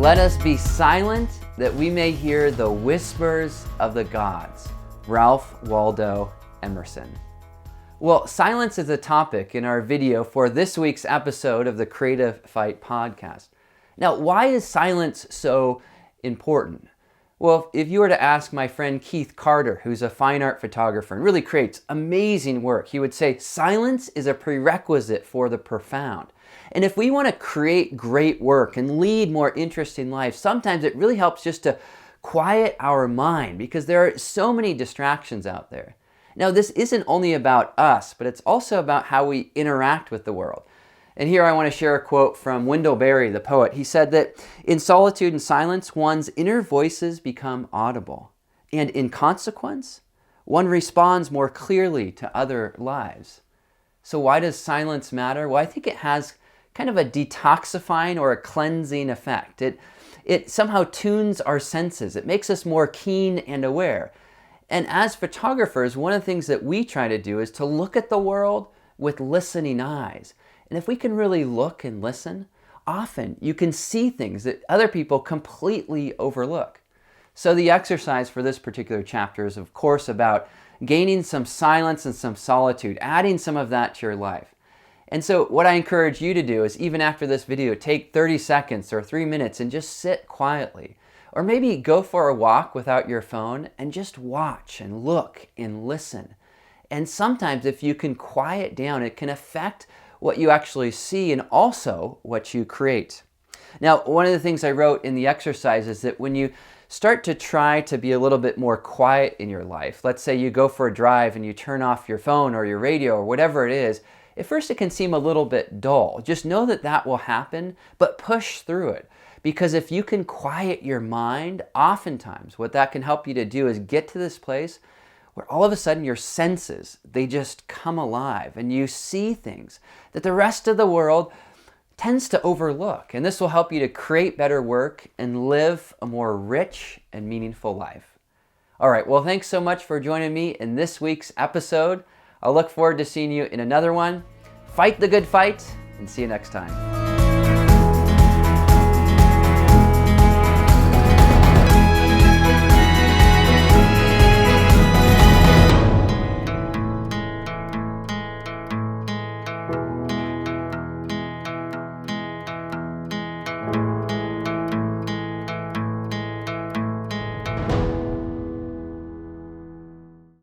Let us be silent that we may hear the whispers of the gods. Ralph Waldo Emerson. Well, silence is a topic in our video for this week's episode of the Creative Fight podcast. Now, why is silence so important? Well, if you were to ask my friend Keith Carter, who's a fine art photographer and really creates amazing work, he would say silence is a prerequisite for the profound. And if we want to create great work and lead more interesting lives, sometimes it really helps just to quiet our mind because there are so many distractions out there. Now, this isn't only about us, but it's also about how we interact with the world. And here I want to share a quote from Wendell Berry, the poet. He said that in solitude and silence, one's inner voices become audible. And in consequence, one responds more clearly to other lives. So why does silence matter? Well, I think it has kind of a detoxifying or a cleansing effect. It somehow tunes our senses. It makes us more keen and aware. And as photographers, one of the things that we try to do is to look at the world with listening eyes. And if we can really look and listen, often you can see things that other people completely overlook. So the exercise for this particular chapter is, of course, about gaining some silence and some solitude, adding some of that to your life. And so what I encourage you to do is, even after this video, take 30 seconds or 3 minutes and just sit quietly. Or maybe go for a walk without your phone and just watch and look and listen. And sometimes if you can quiet down, it can affect what you actually see and also what you create. Now, one of the things I wrote in the exercise is that when you start to try to be a little bit more quiet in your life, let's say you go for a drive and you turn off your phone or your radio or whatever it is, at first it can seem a little bit dull. Just know that that will happen, but push through it. Because if you can quiet your mind, oftentimes what that can help you to do is get to this place where all of a sudden your senses, they just come alive and you see things that the rest of the world tends to overlook. And this will help you to create better work and live a more rich and meaningful life. All right, well, thanks so much for joining me in this week's episode. I'll look forward to seeing you in another one. Fight the good fight and see you next time.